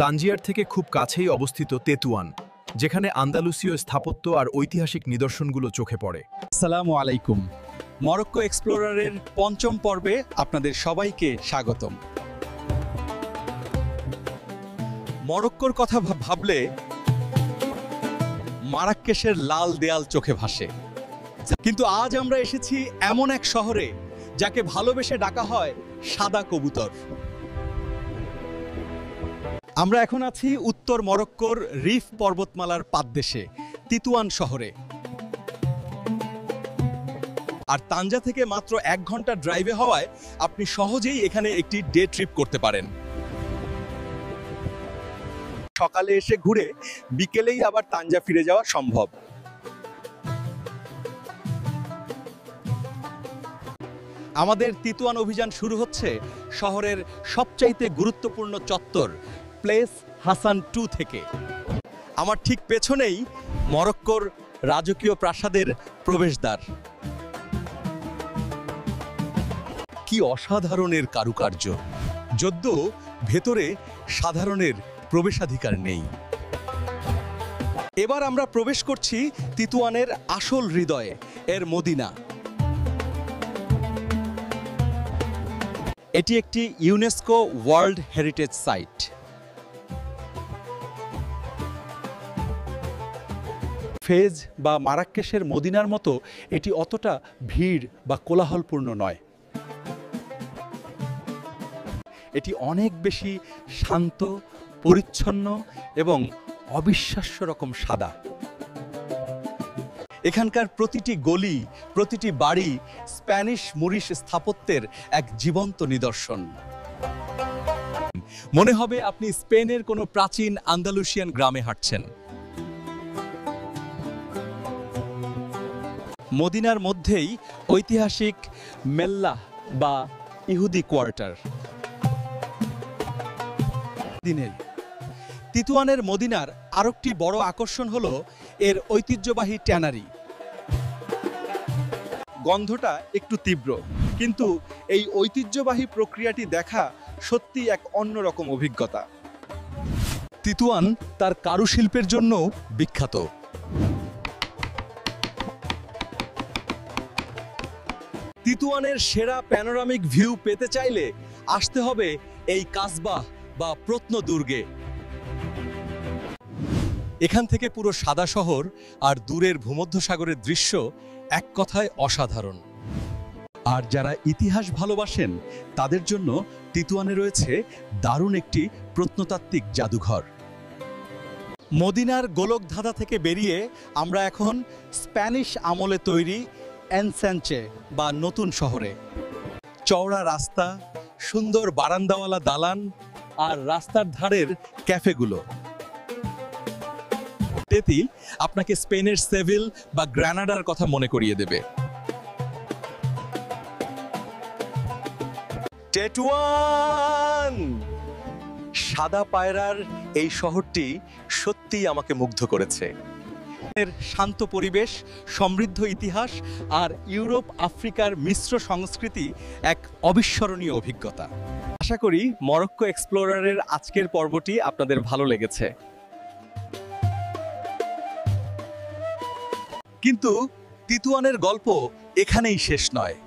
তানজিয়ার থেকে খুব কাছেই অবস্থিত তেতুয়ান, যেখানে আন্দালুসীয় স্থাপত্য আর ঐতিহাসিক নিদর্শনগুলো চোখে পড়ে। আসসালামু আলাইকুম। মরক্কো এক্সপ্লোরারের পঞ্চম পর্বে আপনাদের সবাইকে স্বাগতম। মরক্কোর কথা ভাবলে মারাক্কেশের লাল দেয়াল চোখে ভাসে, কিন্তু আজ আমরা এসেছি এমন এক শহরে যাকে ভালোবেসে ডাকা হয় সাদা কবুতর। আমরা এখন আছি উত্তর মরক্কোর রিফ পর্বতমালার পাদদেশে তিতুয়ান শহরে। আর তানজা থেকে মাত্র 1 ঘন্টা ড্রাইভে হওয়ায় আপনি সহজেই এখানে একটি ডে ট্রিপ করতে পারেন। সকালে এসে ঘুরে বিকেলেই আবার তানজা ফিরে যাওয়া সম্ভব। আমাদের তিতুয়ান অভিযান শুরু হচ্ছে শহরের সবচাইতে গুরুত্বপূর্ণ চত্বর প্লেস হাসান 2 থেকে। আমার ঠিক পেছনেই মরক্কোর রাজকীয় প্রাসাদের প্রবেশদ্বার। কি অসাধারণের কারুকার্য, যদিও ভেতরে সাধারণের প্রবেশাধিকার নেই। এবার আমরা প্রবেশ করছি তিতুয়ানের আসল হৃদয়ে, এর মদিনা। এটি একটি UNESCO world heritage site. Fez বা মারাক্কেশের মদিনার মতো এটি অতটা ভিড় বা কোলাহলপূর্ণ নয়। এটি অনেক বেশি শান্ত, পরিচ্ছন্ন এবং অবিশ্বাস্য রকম সাদা। এখানকার প্রতিটি গলি, প্রতিটি বাড়ি স্প্যানিশ মুরিশ স্থাপত্যের এক জীবন্ত নিদর্শন। মনে হবে আপনি স্পেনের কোনো প্রাচীন আন্দালুসিয়ান গ্রামে হাঁটছেন। মদিনার মধ্যেই ঐতিহাসিক মেল্লাহ বা ইহুদি কোয়ার্টার। তিতুয়ানের মদিনার আরেকটি বড় আকর্ষণ হলো এর ঐতিহ্যবাহী ট্যানারি। গন্ধটা একটু তীব্র, কিন্তু এই ঐতিহ্যবাহী প্রক্রিয়াটি দেখা সত্যি এক অন্যরকম অভিজ্ঞতা। তিতুয়ান তার কারুশিল্পের জন্য বিখ্যাত। তিতুয়ানের সেরা প্যানোরামিক ভিউ পেতে চাইলে আসতে হবে এই কাসবাহ বা প্রত্নদুর্গে। এখান থেকে পুরো সাদা শহর আর দূরের ভূমধ্যসাগরের দৃশ্য এক কথায় অসাধারণ। আর যারা ইতিহাস ভালোবাসেন তাদের জন্য তিতুয়ানে রয়েছে দারুণ একটি প্রত্নতাত্ত্বিক জাদুঘর। মদিনার গোলকধাঁধা থেকে বেরিয়ে আমরা এখন স্প্যানিশ আমলে তৈরি এনসাঞ্চে বা নতুন শহরে। চওড়া রাস্তা, সুন্দর বারান্দাওয়ালা দালান আর রাস্তার ধারের ক্যাফেগুলো এটি আপনাকে স্পেনের সেভিল বা গ্রানাডার কথা মনে করিয়ে দেবে। তেতুয়ান! সাদা পায়রার এই শহরটি সত্যিই আমাকে মুগ্ধ করেছে। এর শান্ত পরিবেশ, সমৃদ্ধ ইতিহাস আর ইউরোপ আফ্রিকার মিশ্র সংস্কৃতি এক অবিস্মরণীয় অভিজ্ঞতা। আশা করি মরক্কো এক্সপ্লোরারের আজকের পর্বটি আপনাদের ভালো লেগেছে। কিন্তু তিতুয়ানের গল্প এখানেই শেষ নয়।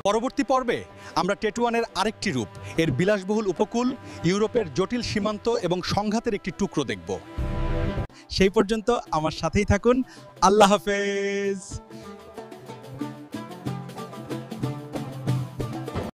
পরবর্তী পর্বে আমরা তেতুয়ানের আরেকটি রূপ, এর বিলাসবহুল উপকূল, ইউরোপের জটিল সীমান্ত এবং সংঘাতের একটি টুকরো দেখব। সেই পর্যন্ত আমার সাথেই থাকুন। আল্লাহ হাফেজ।